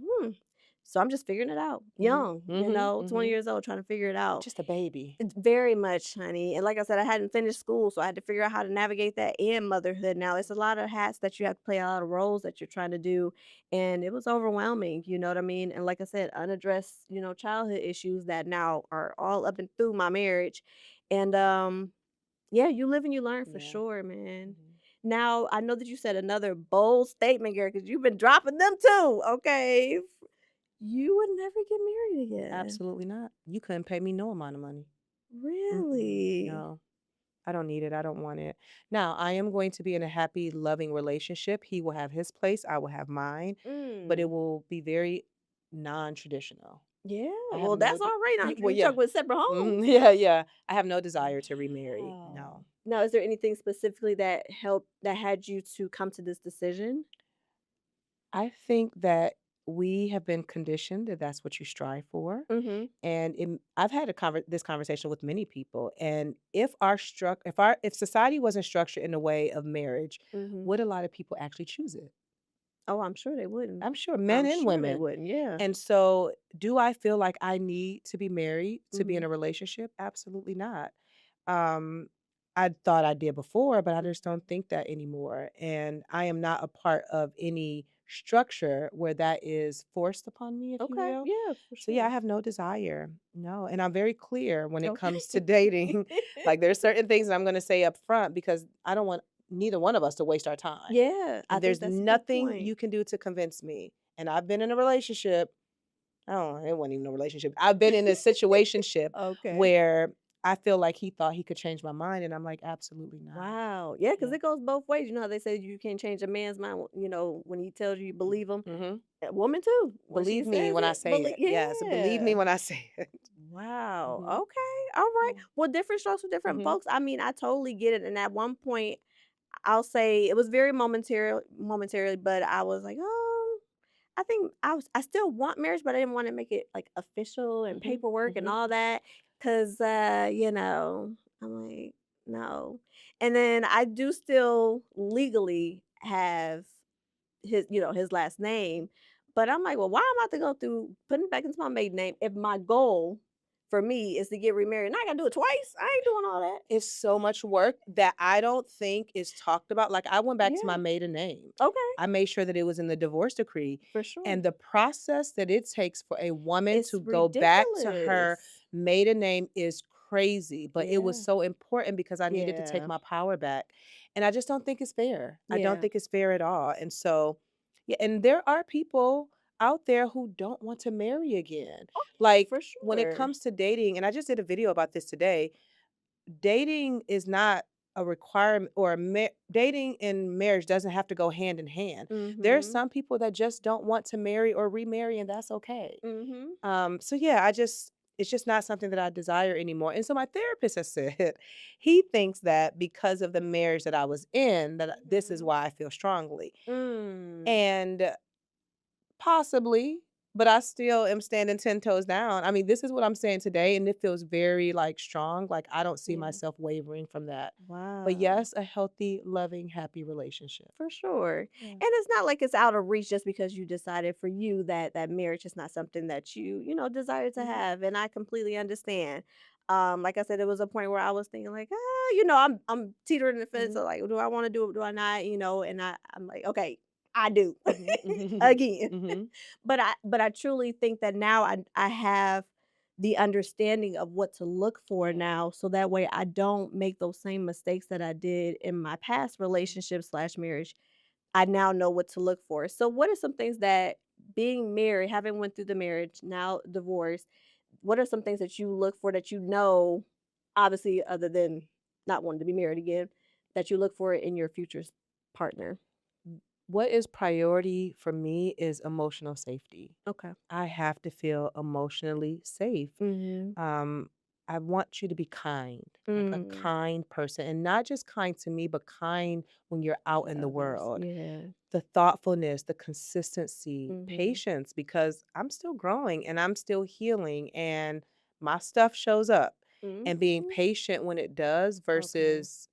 So I'm just figuring it out, Mhm, young, mhm, 20 mhm. years old, trying to figure it out. Just a baby. It's very much, honey, and like I said, I hadn't finished school, so I had to figure out how to navigate that and motherhood now. It's a lot of hats that you have to play, a lot of roles that you're trying to do, and it was overwhelming, you know what I mean? And like I said, unaddressed, childhood issues that now are all up and through my marriage. And yeah, you live and you learn for Yeah. sure, man. Mhm. Now, I know that you said another bold statement, girl, because you've been dropping them too, okay? You would never get married again. Absolutely not. You couldn't pay me no amount of money. Mm-mm. Really? No, I don't need it. I don't want it. Now, I am going to be in a happy, loving relationship. He will have his place. I will have mine, but it Mm. will be very non-traditional. Yeah, I have well, that's all right now. well, You yeah. talk with separate homes. Yeah, yeah. I have no desire to remarry. Wow. No. Now, is there anything specifically that had you to come to this decision? I think that we have been conditioned that that's what you strive for. Mhm. And I've had this conversation with many people. And if society wasn't structured in a way of marriage, Mhm. would a lot of people actually choose it? Oh, I'm sure they wouldn't. I'm sure men I'm and sure they women. wouldn't. Yeah. And so, do I feel like I need to be married to be in Mhm. a relationship? Absolutely not. Um, I thought I did before, but I just don't think that anymore. And I am not a part of any structure where that is forced upon me, if you Okay. will. Yeah, for So yeah, I sure. have no desire. No. And I'm very clear when it Okay. comes to dating. Like there's certain things that I'm gonna say up front because I don't want neither one of us to waste our time. Yeah, I And think there's that's a good nothing point. you can do to convince me. And I've been in a relationship. Oh, it wasn't even a relationship. I've been in a situationship Okay. where I feel like he thought he could change my mind, and I'm like, absolutely not. Wow. Yeah, because Yeah. it goes both ways. You know how they say you can't change a man's mind, when he tells you, you believe him? Mhm. A woman too. When she Believe me says when I it, say believe. it. Yes, believe me Yeah. when I say it. Wow. Mhm. Okay. All right. Yeah. Well, different strokes for different Mhm. folks. I mean, I totally get it. And at one point, I'll say it was very momentarily, but I was like, oh, I think I still want marriage, but I didn't want to make it like official and Mhm. paperwork and Mhm. all that. Cause I'm like, no. And then I do still legally have his last name. But I'm like, well, why am I have to go through putting it back into my maiden name if my goal for me is to get remarried? Now I gotta do it twice. I ain't doing all that. It's so much work that I don't think is talked about. Like, I went back to my Yeah. maiden name. Okay. I made sure that it was in the divorce decree, For sure. and the process that it takes for a woman It's to go back to her ridiculous. maiden name is crazy, but it was Yeah. so important because I needed to take Yeah. my power back. And I just don't think it's fair. I don't Yeah. think it's fair at all. And so, yeah, and there are people out there who don't want to marry again. Oh, Like for when it sure. comes to dating, and I just did a video about this today, dating is not a requirement, or dating and marriage doesn't have to go hand in hand. There's Mhm. some people that just don't want to marry or remarry, and that's okay. Mhm. So yeah, it's just not something that I desire anymore. And so my therapist has said he thinks that because of the marriage that I was in, that this is Mhm. why I feel strongly. Mm. And possibly, but I still am standing 10 toes down. I mean, this is what I'm saying today, and it feels very like strong. Like I don't see Yeah. myself wavering from that. But Wow. yes, a healthy, loving, happy relationship. For sure. And Yeah. it's not like it's out of reach just because you decided for you that that marriage is not something that you desire to Mhm. have. And I completely understand. Like I said, there was a point where I was thinking like, I'm teetering the fence Mhm. of like, do I want to do it? Do I not? And I'm like, okay, I do Mhm. Mhm. again. Mhm. But I truly think that now I have the understanding of what to look for Yeah. now, so that way I don't make those same mistakes that I did in my past Mhm. relationship slash marriage. I now know what to look for. So what are some things that being married, having went through the marriage, now divorce, what are some things that you look for that obviously other than not wanting to be married again, that you look for in your future partner? What is priority for me is emotional safety. Okay. I have to feel emotionally safe. Mhm. Um, I want you to be kind, like a Mm. kind person, and not just kind to me, but kind when you're out in To the others. world. Yeah. The thoughtfulness, the consistency, Mhm. patience, because I'm still growing and I'm still healing and my stuff shows up. And being Mhm. patient when it does Okay. versus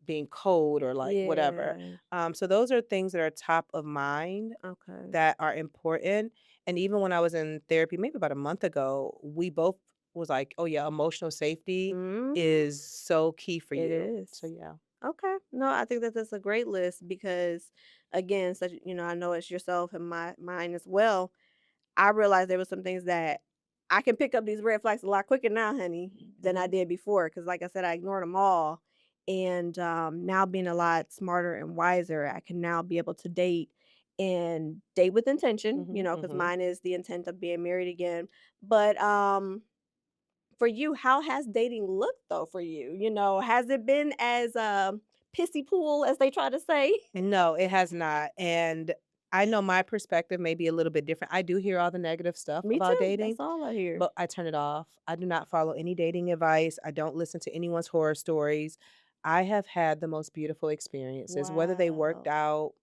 being cold or like whatever. Yeah. So those are things that are top of mind Okay. that are important. And even when I was in therapy, maybe about a month ago, we both was like, "Oh yeah, emotional safety Mhm. is so key for It you." is. So yeah. Okay. No, I think that that's a great list because again, I know it's yourself and mine as well. I realized there were some things that I can pick up these red flags a lot quicker now, honey, than I Mhm. did before. Cause like I said, I ignored them all. And now being a lot smarter and wiser, I can now be able to date with intention, Mhm. because Mhm. mine is the intent of being married again. But for you, how has dating looked though for you? Has it been as pissy pool as they try to say? No, it has not. And I know my perspective may be a little bit different. I do hear all the negative stuff Me about too. dating, That's all I hear. but I turn it off. I do not follow any dating advice. I don't listen to anyone's horror stories. I have had the most beautiful experiences, whether they worked Wow. out.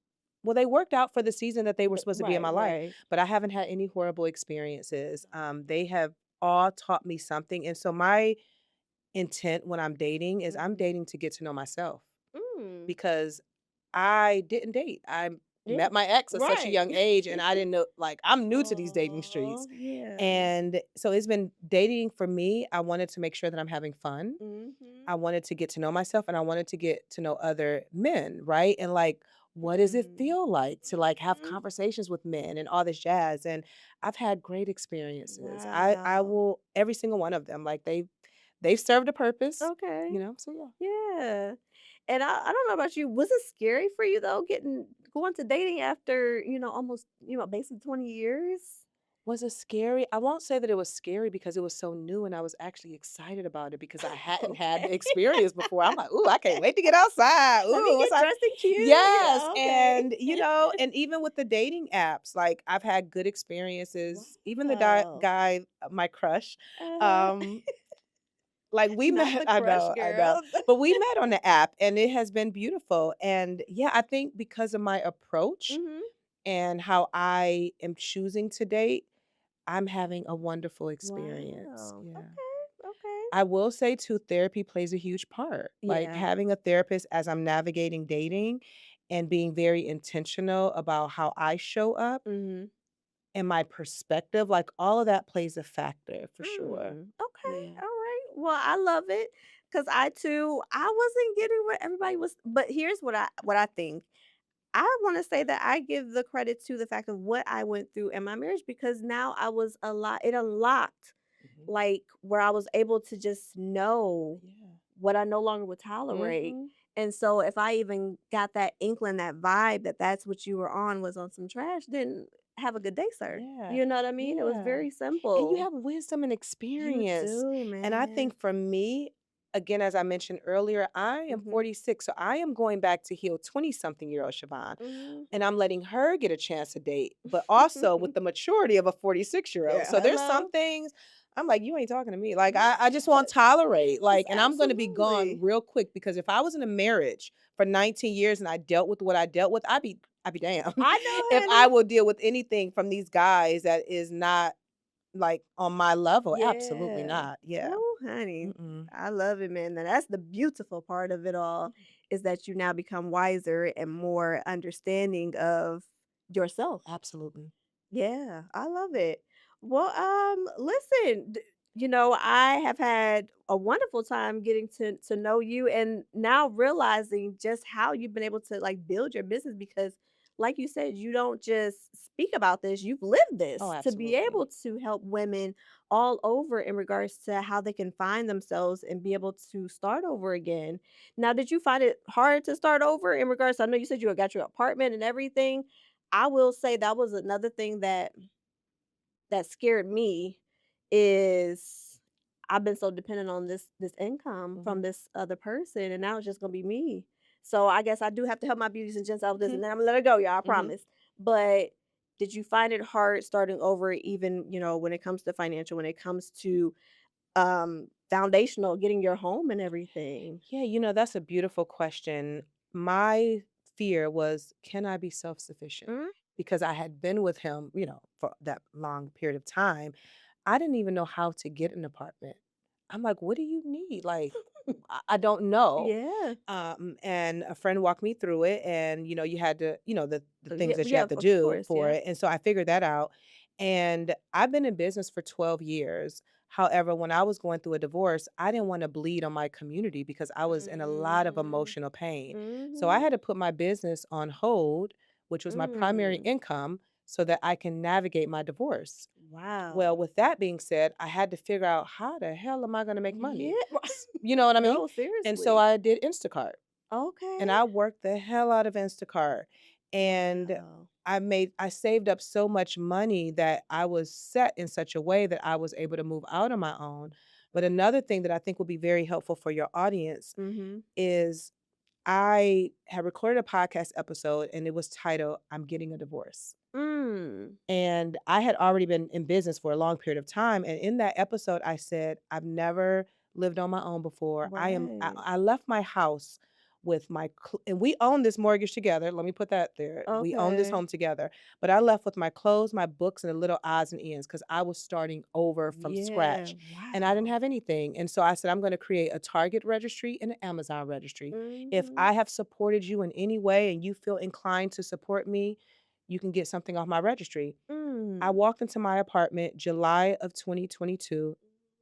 Well, they worked out for the season that they were supposed to be in Right, my life, right. but I haven't had any horrible experiences. They have all taught me something. And so my intent when I'm dating is I'm Mhm. dating to get to know myself Mm. because I didn't date. I Yeah. met my ex at such a Right. young age and I didn't know, like, I'm new to these dating streets. Oh, yeah. And so it's been dating for me. I wanted to make sure that I'm having fun. I Mhm. wanted to get to know myself and I wanted to get to know other men, right? And like, what does it Mm. feel like to like have Mhm. conversations with men and all this jazz? And I've had great experiences. I Wow. will every single one of them. Like they've served a purpose, Okay. so yeah. Yeah. And I don't know about you, was it scary for you though, going to dating after, almost, basically 20 years? Was it scary? I won't say that it was scary because it was so new and I was actually excited about it because I hadn't had Okay. the experience before. I'm like, "Ooh, I can't wait to get outside. Let me Ooh, what's get up?" dressed and cute. Yes, Yeah, okay. and, and even with the dating apps, like, I've had good experiences. Even the Wow. guy, my crush, Uh-huh. um, like, we Not met the I crush know, I know. girl. But we met on the app, and it has been beautiful, and, yeah, I think because of my approach Mhm. and how I am choosing to date, I'm having a wonderful experience. Wow. Yeah. Okay. Okay. I will say too, therapy plays a huge part. Like Yeah. having a therapist as I'm navigating dating and being very intentional about how I show up Mhm. and my perspective, like all of that plays a factor for sure. Okay. Yeah. All right. Well, I love it because I wasn't getting what everybody was. But here's what I think. I want to say that I give the credit to the fact of what I went through in my marriage because now I was a lot. It unlocked like where I was able to just know Yeah. what I no longer would tolerate. Mhm. And so if I even got that inkling, that vibe that that's what you were on was on some trash, then have a good day, sir. Yeah. You know what I mean? It was Yeah. very And you simple. have wisdom and You experience. do, And I man. think for me, again, as I mentioned earlier, I am Mhm. 46. So I am going back to heal 20 something year old Siobhan. Mhm. And I'm letting her get a chance to date, but also with the maturity of a 46-year-old. Yeah, So there's some hello. things I'm like, you ain't talking to me. Like, I just won't tolerate. Yes, Like, and I'm going to be gone absolutely. real quick because if I was in a marriage for 19 years and I dealt with what I dealt with, I'd be damned I know, if I honey. will deal with anything from these guys that is not like on my level. Absolutely Yeah. not. Yeah. Oh, honey. Mm-mm. I love it, man. And that's the beautiful part of it all is that you now become wiser and more understanding of yourself. Absolutely. Yeah, I love it. Well, listen, I have had a wonderful time getting to know you and now realizing just how you've been able to like build your business because like you said, you don't just speak about this, you've lived Oh, this to be absolutely. able to help women all over in regards to how they can find themselves and be able to start over again. Now, did you find it hard to start over in regards to, I know you said you had got your apartment and everything. I will say that was another thing that scared me is I've been so dependent on this income from Hmm. this other person, and now it's just gonna be me. So I guess I do have to help my beauties and gents out with this, Hmm. and then I'm gonna let her go, y'all. I Hmm. promise. But did you find it hard starting over, even when it comes to financial, when it comes to foundational, getting your home and everything? Yeah, that's a beautiful question. My fear was, can I be self sufficient? Mm, Because I had been with him, for that long period of time. I didn't even know how to get an apartment. I'm like, what do you need? Like, I don't know. yeah. And a friend walked me through it, and you had to, the things Yeah, that you yeah, have to of do course, for yeah. it. And so I figured that out. And I've been in business for 12 years. However, when I was going through a divorce, I didn't want to bleed on my community because I was in a lot of Mm, emotional pain. So I mhm, had to put my business on hold, which was my primary mm. income, so that I can navigate my divorce. Well, Wow. with that being said, I had to figure out how the hell am I going to make Yeah, money? You know what I mean? no, And so seriously. I did Instacart. Okay. And I worked the hell out of Instacart. And Wow. I saved up so much money that I was set in such a way that I was able to move out on my own. But another thing that I think will be very helpful for your audience Mhm. is I had recorded a podcast episode and it was titled I'm Getting a Divorce. Mm. And I had already been in business for a long period of time. And in that episode, I said, I've never lived on my own before. Right. I left my house with and we own this mortgage together. Let me put that there. We own this Okay. home together. But I left with my clothes, my books, and the little odds and ends because I was starting over from Yeah. scratch and I didn't Wow. have anything. And so I said, I'm going to create a Target registry and an Amazon registry. If Mhm. I have supported you in any way and you feel inclined to support me, you can get something off my registry. I Mm. walked into my apartment July of 2022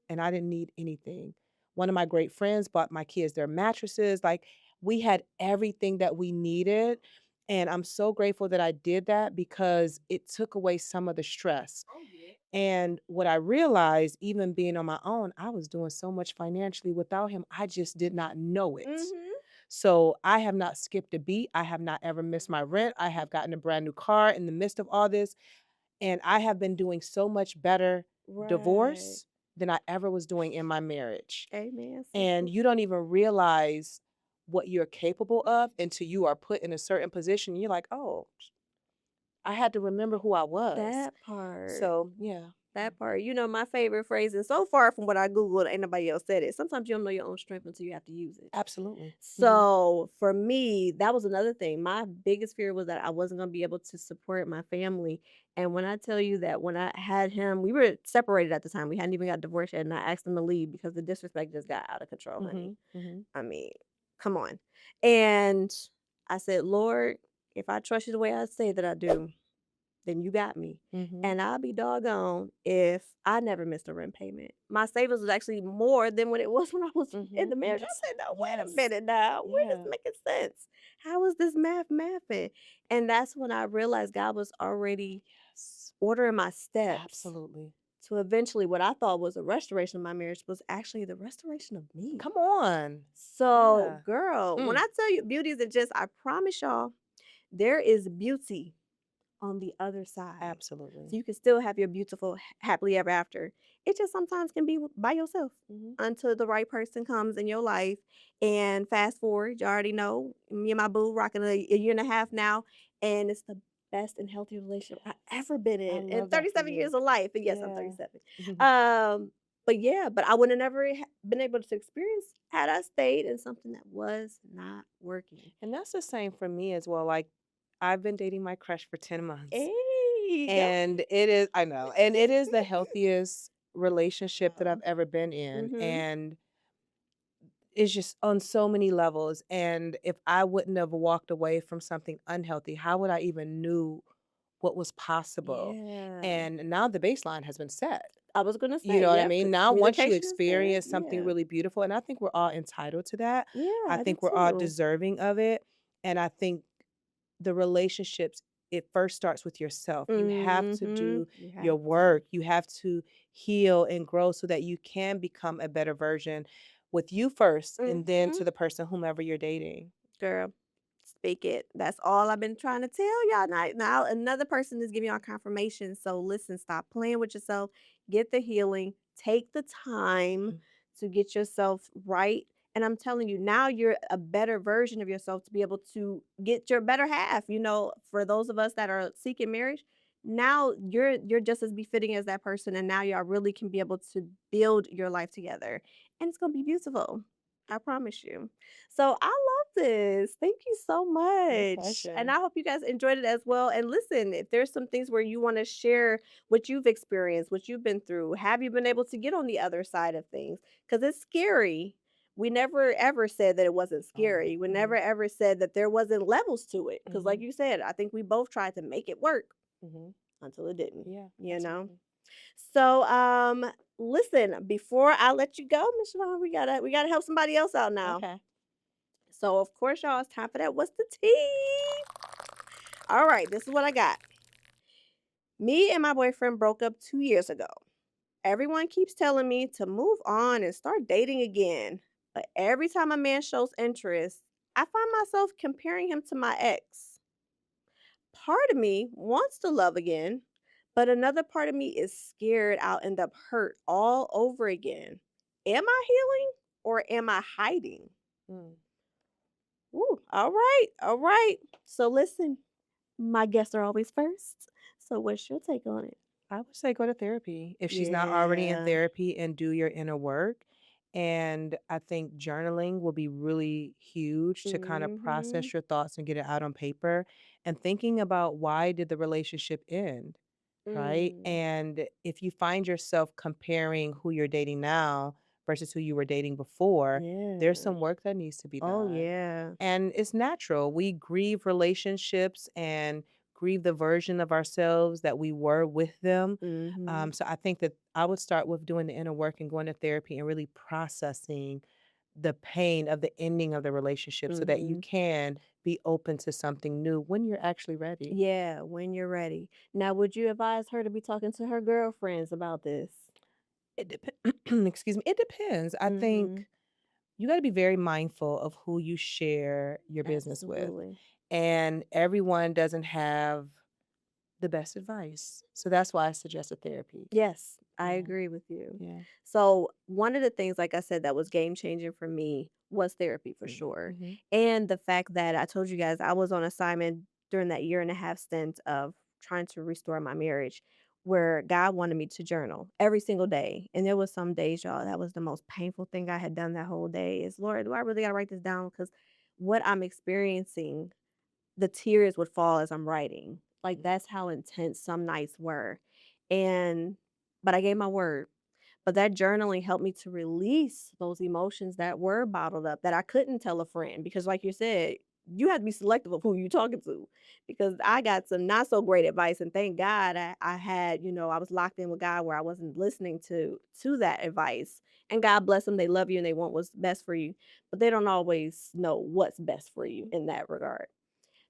and I didn't need anything. One of my great friends bought my kids their mattresses. Like we had everything that we needed. And I'm so grateful that I did that because it took away some of the stress. And what I realized, even being on my own, I was doing so much financially without him. I just did not know it. Mhm. So I have not skipped a beat. I have not ever missed my rent. I have gotten a brand new car in the midst of all this. And I have been doing so much better Right. divorce than I ever was doing in my marriage. Amen, And sister. you don't even realize what you're capable of until you are put in a certain position. You're like, oh, I had to remember who I was. That part. So, yeah. That part. My favorite phrase, and so far from what I Googled, ain't nobody else said it. Sometimes you don't know your own strength until you have to use it. Absolutely. Hmm. So for me, that was another thing. My biggest fear was that I wasn't gonna be able to support my family. And when I tell you that when I had him, we were separated at the time. We hadn't even got divorced yet, and I asked him to leave because the disrespect just got out of control, honey. Hmm. Hmm. I mean, come on. And I said, Lord, if I trust you the way I say that I do, then you got me. Hmm. And I'll be doggone if I never missed a rent payment. My savings was actually more than what it was when I was in Hmm. the marriage. Yes. I said, no, wait a Yes. minute now. Where this Yeah. making sense? How is this mathing? And that's when I realized God was already Yes. ordering my steps Absolutely. to eventually what I thought was a restoration of my marriage was actually the restoration of me. Come on. So, Yeah. girl, when Mm, I tell you beauty isn't just, I promise y'all, there is beauty on the other side. So absolutely. you can still have your beautiful, happily ever after. It just sometimes can be by yourself Mhm. until the right person comes in your life. And fast forward, you already know, me and my boo rocking a year and a half now, and it's the best and healthy relationship I've ever been I in love that for 37 you. years of life. And yes, I'm Yeah. 37. Um, but yeah, but I would have never been able to experience had I stayed in something that was not working. And that's the same for me as well. Like, I've been dating my crush for 10 months, Hey, go. and it is I know, and it is the healthiest relationship that Yeah. I've ever been in, Mm-hmm. and it's just on so many levels, and if I wouldn't have walked away from something unhealthy, how would I even knew what was possible? Yeah. And now the baseline has been set. I was gonna You say, know what I yep, mean? the Now once you communication is there. experience something Yeah. really beautiful, and I think we're all entitled to that. Yeah, I I do think we're all too. deserving of it, and I think the relationships, it first starts with yourself. You have to Mhm. do You your have to. work. You have to heal and grow so that you can become a better version with you first and then Mhm. to the person whomever you're dating. Girl, speak it. That's all I've been trying to tell y'all. Now another person is giving y'all confirmation. So listen, stop playing with yourself. Get the healing. Take the time Mm, to get yourself right. And I'm telling you, now you're a better version of yourself to be able to get your better half. For those of us that are seeking marriage, now you're just as befitting as that person. And now y'all really can be able to build your life together. And it's gonna be beautiful. I promise you. So I love this. Thank you so my much. And pleasure. I hope you guys enjoyed it as well. And listen, if there's some things where you want to share what you've experienced, what you've been through, have you been able to get on the other side of things? Because it's scary. We never ever said that it wasn't Oh no. scary. We never ever said that there wasn't levels to it. Because, like Hmm. you said, I think we both tried to make it work Hmm. until it didn't, Yeah, you know? absolutely. So, listen, before I let you go, Miss Siobhan, we gotta help somebody else out now. Okay. So, of course, y'all, it's time for that. What's the tea? All right, this is what I got. Me and my boyfriend broke up 2 years ago. Everyone keeps telling me to move on and start dating again. But every time a man shows interest, I find myself comparing him to my ex. Part of me wants to love again, but another part of me is scared I'll end up hurt all over again. Am I healing or am I hiding? Mm. Ooh, all right, all right. So listen, my guests are always first. So what's your take on it? I would say go to therapy if she's not already in Yeah. therapy and do your inner work. And I think journaling will be really huge to kind of Mhm. process your thoughts and get it out on paper and thinking about why did the relationship end, right? Mm. And if you find yourself comparing who you're dating now versus who you were dating before, there's Yeah. some work that needs to be Oh done. yeah. And it's natural. We grieve relationships and grieve the version of ourselves that we were with them. Mhm. So I think that I would start with doing the inner work and going to therapy and really processing the pain of the ending of the relationship so that you Mhm. can be open to something new when you're actually ready. Yeah, when you're ready. Now, would you advise her to be talking to her girlfriends about this? It excuse me. It depends. I Mhm. think you got to be very mindful of who you share your business with, Absolutely. and everyone doesn't have the best advice. So that's why I suggested therapy. Yes, I Yeah. agree with you. Yeah. So, one of the things, like I said, that was game changing for me was therapy for Mm. sure. Mhm. And the fact that I told you guys I was on assignment during that year and a half stint of trying to restore my marriage, where God wanted me to journal every single day. And there was some days, y'all, that was the most painful thing I had done that whole day is, Lord, do I really got to write this down? Because what I'm experiencing, the tears would fall as I'm writing. Like, Mm. that's how intense some nights were. And but I gave my word. But that journaling helped me to release those emotions that were bottled up that I couldn't tell a friend because, like you said, you have to be selective of who you're talking to. Because I got some not so great advice, and thank God I had, I was locked in with God where I wasn't listening to that advice. And God bless them, they love you and they want what's best for you, but they don't always know what's best for you in that regard.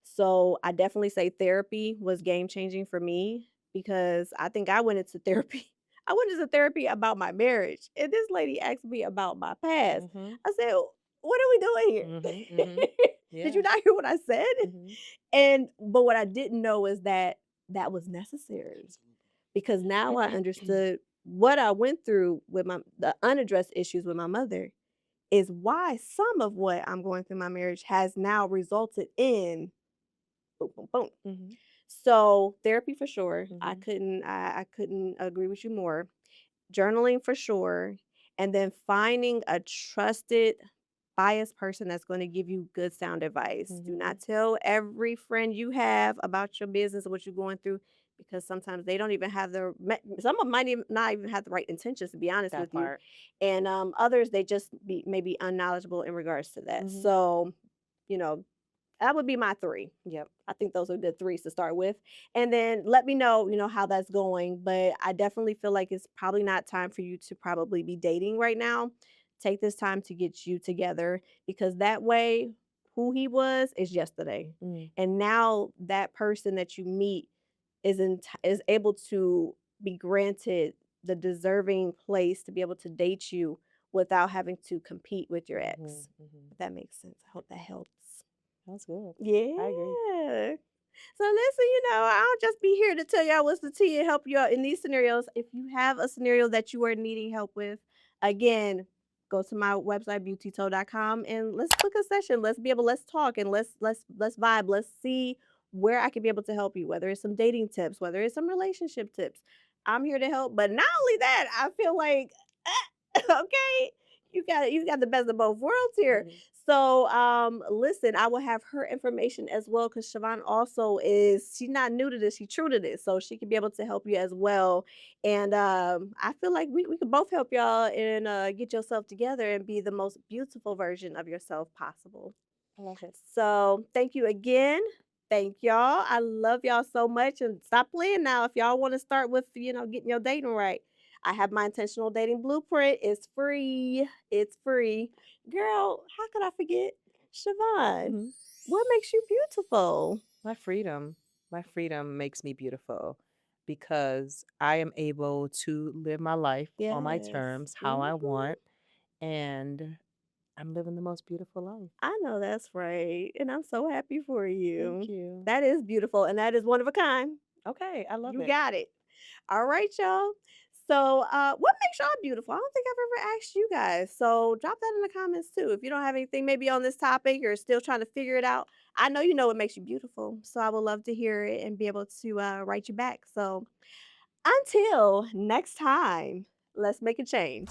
So I definitely say therapy was game changing for me because I think I went into therapy. I went to therapy about my marriage, and this lady asked me about my past. Mhm. I said, "What are we doing Mhm. here? Mhm. Did you Yeah. not hear what I said?" Mhm. And but what I didn't know is that that was necessary because now I Absolutely. understood what I went through with the unaddressed issues with my mother is why some of what I'm going through my marriage has now resulted in boom, boom, boom. Mhm. So therapy for sure. Mhm. I couldn't agree with you more. Journaling for sure. And then finding a trusted biased person that's going to give you good sound advice. Do Mhm. not tell every friend you have about your business or what you're going through because sometimes they don't even have some of them might even not even have the right intentions to be honest That with you. part. And others they just be maybe unknowledgeable in regards to that. Mhm. So, you know, that would be my 3. Yep. I think those are good 3s to start with. And then let me know, how that's going, but I definitely feel like it's probably not time for you to probably be dating right now. Take this time to get you together because that way who he was is yesterday. Mm. And now that person that you meet is able to be granted the deserving place to be able to date you without having to compete with your Mhm. ex. Mhm. If that makes sense. I hope that helps. That's good. I agree. Yeah. So listen, I'll just be here to tell y'all what's the tea and help you out in these scenarios. If you have a scenario that you are needing help with, again, go to my website, beautytold.com, and let's book a session. Let's talk and let's vibe. Let's see where I can be able to help you, whether it's some dating tips, whether it's some relationship tips. I'm here to help. But not only that, I feel like okay, you got the best of both worlds here. Mhm. So, listen, I will have her information as well because Siobhan also she's not new to this, she's true to this. So she can be able to help you as well. And I feel like we could both help y'all and get yourself together and be the most beautiful version of yourself possible. I love it. So thank you again. Thank y'all. I love y'all so much. And stop playing now. If y'all want to start with, getting your dating right. I have my intentional dating blueprint. It's free. It's free. Girl, how could I forget? Siobhan, Mhm. what makes you beautiful? My freedom. My freedom makes me beautiful because I am able to live my life on my Yes. terms, how I Mhm. want, and I'm living the most beautiful life. I know that's right. And I'm so happy for Thank you. you. That is beautiful. And that is one of a kind. Okay, I love You it. got it. All right, y'all. So, what makes y'all beautiful? I don't think I've ever asked you guys. So, drop that in the comments too. If you don't have anything maybe on this topic, you're still trying to figure it out. I know you know what makes you beautiful. So, I would love to hear it and be able to write you back. So, until next time, let's make a change.